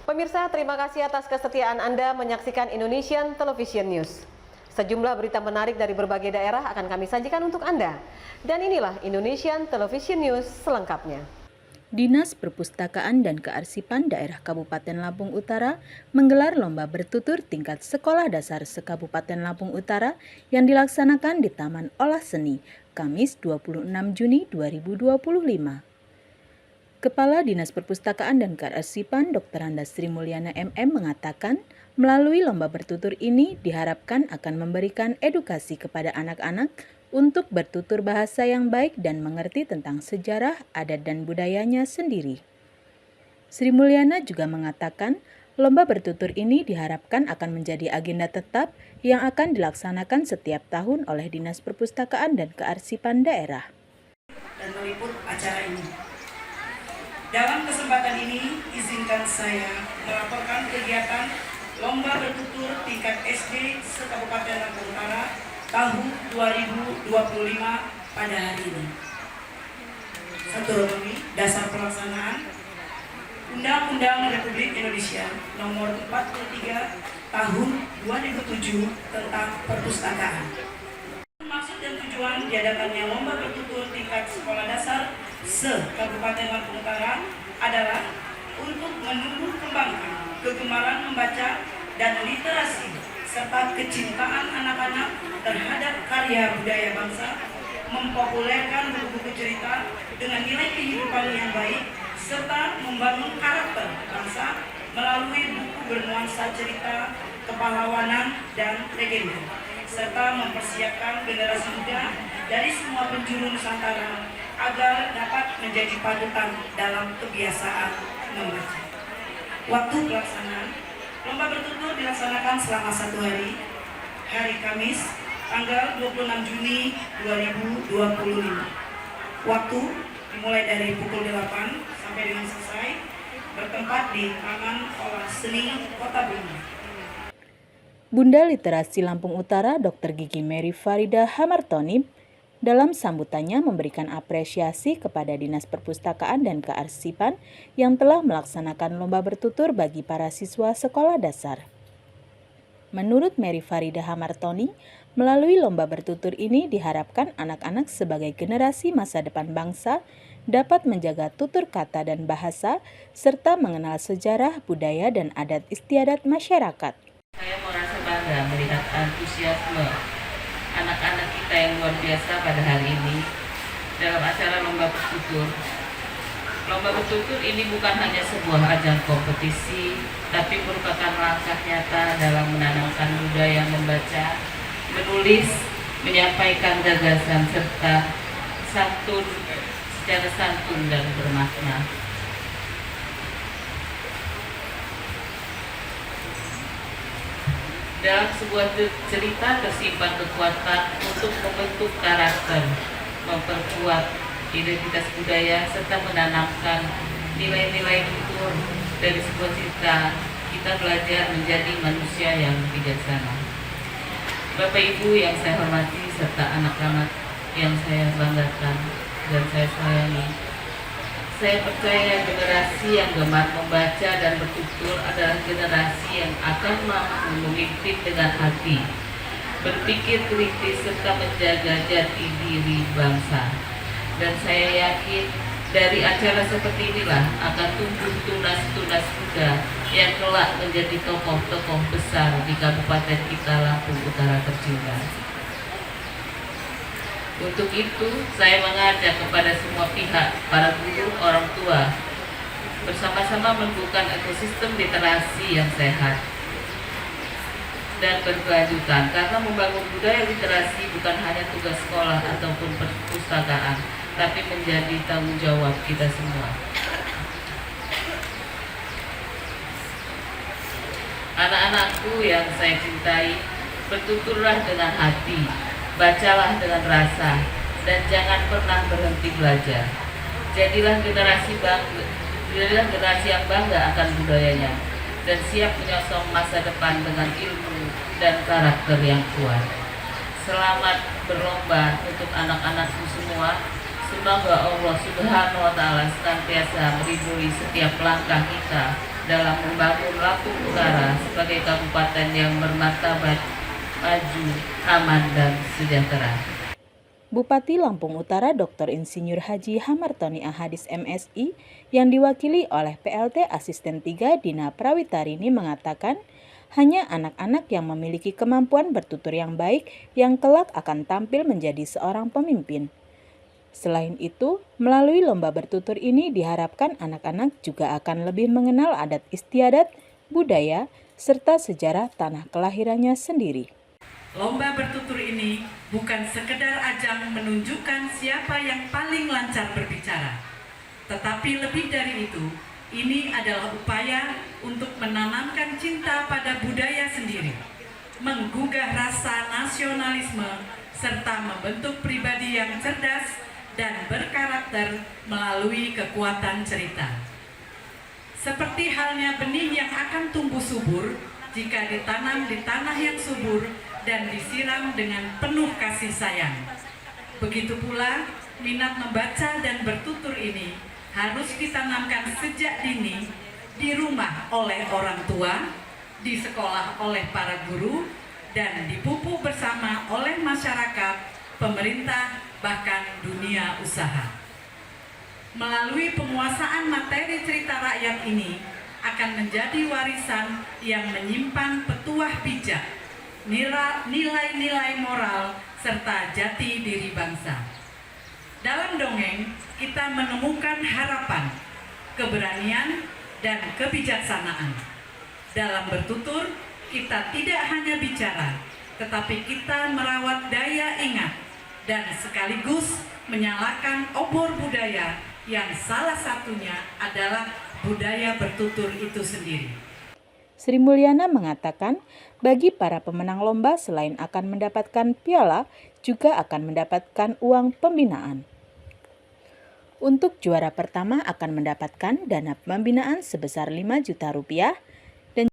Pemirsa, terima kasih atas kesetiaan Anda menyaksikan Indonesian Television News. Sejumlah berita menarik dari berbagai daerah akan kami sajikan untuk Anda. Dan inilah Indonesian Television News selengkapnya. Dinas Perpustakaan dan Kearsipan Daerah Kabupaten Lampung Utara menggelar lomba bertutur tingkat sekolah dasar se-Kabupaten Lampung Utara yang dilaksanakan di Taman Olah Seni, Kamis 26 Juni 2025. Kepala Dinas Perpustakaan dan Kearsipan Dr. Anda Sri Mulyana MM mengatakan, melalui lomba bertutur ini diharapkan akan memberikan edukasi kepada anak-anak untuk bertutur bahasa yang baik dan mengerti tentang sejarah, adat, dan budayanya sendiri. Sri Mulyana juga mengatakan, lomba bertutur ini diharapkan akan menjadi agenda tetap yang akan dilaksanakan setiap tahun oleh Dinas Perpustakaan dan Kearsipan Daerah. Dan meliput acara ini. Dalam kesempatan ini, izinkan saya melaporkan kegiatan Lomba Bertutur tingkat SD se-Kabupaten Lampung Utara tahun 2025 pada hari ini. Satu dasar pelaksanaan Undang-Undang Republik Indonesia Nomor 43 Tahun 2007 tentang Perpustakaan. Maksud dan tujuan diadakannya Lomba Bertutur tingkat sekolah dasar se-Kabupaten Lampung Utara adalah untuk menumbuh kembangkan kegemaran membaca dan literasi serta kecintaan anak-anak terhadap karya budaya bangsa, mempopulerkan buku-buku cerita dengan nilai kehidupan yang baik, serta membangun karakter bangsa melalui buku bernuansa cerita, kepahlawanan, dan legenda, serta mempersiapkan generasi muda dari semua penjuru Nusantara agar dapat menjadi panutan dalam kebiasaan membaca. Waktu pelaksanaan lomba bertutur dilaksanakan selama 1 hari, hari Kamis, tanggal 26 Juni 2025. Waktu dimulai dari pukul 8 sampai dengan selesai, bertempat di Taman Olah Seni Kota Bumi. Bunda Literasi Lampung Utara Dr. Gigi Mary Farida Hamartoni dalam sambutannya memberikan apresiasi kepada Dinas Perpustakaan dan Kearsipan yang telah melaksanakan lomba bertutur bagi para siswa sekolah dasar. Menurut Mary Farida Hamartoni, melalui lomba bertutur ini diharapkan anak-anak sebagai generasi masa depan bangsa dapat menjaga tutur kata dan bahasa serta mengenal sejarah, budaya, dan adat istiadat masyarakat. Saya merasa bangga melihat antusiasme anak-anak kita yang luar biasa pada hari ini dalam acara lomba bertutur. Lomba bertutur ini bukan hanya sebuah ajang kompetisi, tapi merupakan langkah nyata dalam menanamkan budaya membaca, menulis, menyampaikan gagasan serta santun secara santun dan bermakna. Dalam sebuah cerita tersimpan kekuatan untuk membentuk karakter, memperkuat identitas budaya, serta menanamkan nilai-nilai luhur dari sebuah cerita. Kita belajar menjadi manusia yang bijaksana. Bapak Ibu yang saya hormati serta anak-anak yang saya banggakan dan saya sayangi, saya percaya generasi yang gemar membaca dan bertutur adalah generasi yang akan mampu memimpin dengan hati, berpikir kritis serta menjaga jati diri bangsa. Dan saya yakin dari acara seperti inilah akan tumbuh tunas-tunas muda yang kelak menjadi tokoh-tokoh besar di Kabupaten kita Lampung Utara tercinta. Untuk itu, saya mengajak kepada semua pihak, para guru, orang tua, bersama-sama membuka ekosistem literasi yang sehat dan berkelanjutan, karena membangun budaya literasi bukan hanya tugas sekolah ataupun perpustakaan, tapi menjadi tanggung jawab kita semua. Anak-anakku yang saya cintai, bertuturlah dengan hati, bacalah dengan rasa, dan jangan pernah berhenti belajar. Jadilah generasi yang bangga akan budayanya dan siap menyosong masa depan dengan ilmu dan karakter yang kuat. Selamat berlomba untuk anak-anakku semua. Semoga Allah Subhanahu wa Ta'ala senantiasa melindungi setiap langkah kita dalam membangun Lampung Utara sebagai kabupaten yang bermartabat, maju, aman, dan sejahtera. Bupati Lampung Utara Dr. Insinyur Haji Hamartoni Ahadis MSI yang diwakili oleh PLT Asisten 3 Dina Prawitarini mengatakan hanya anak-anak yang memiliki kemampuan bertutur yang baik yang kelak akan tampil menjadi seorang pemimpin. Selain itu, melalui lomba bertutur ini diharapkan anak-anak juga akan lebih mengenal adat istiadat, budaya, serta sejarah tanah kelahirannya sendiri. Lomba bertutur ini bukan sekedar ajang menunjukkan siapa yang paling lancar berbicara, tetapi lebih dari itu, ini adalah upaya untuk menanamkan cinta pada budaya sendiri, menggugah rasa nasionalisme, serta membentuk pribadi yang cerdas dan berkarakter melalui kekuatan cerita. Seperti halnya benih yang akan tumbuh subur jika ditanam di tanah yang subur dan disiram dengan penuh kasih sayang. Begitu pula minat membaca dan bertutur ini harus ditanamkan sejak dini di rumah oleh orang tua, di sekolah oleh para guru, dan dipupuk bersama oleh masyarakat, pemerintah, bahkan dunia usaha. Melalui penguasaan materi cerita rakyat ini akan menjadi warisan yang menyimpan petuah bijak, nilai-nilai moral, serta jati diri bangsa. Dalam dongeng, kita menemukan harapan, keberanian, dan kebijaksanaan. Dalam bertutur, kita tidak hanya bicara, tetapi kita merawat daya ingat dan sekaligus menyalakan obor budaya yang salah satunya adalah budaya bertutur itu sendiri. Sri Mulyana mengatakan, bagi para pemenang lomba selain akan mendapatkan piala, juga akan mendapatkan uang pembinaan. Untuk juara pertama akan mendapatkan dana pembinaan sebesar 5 juta rupiah,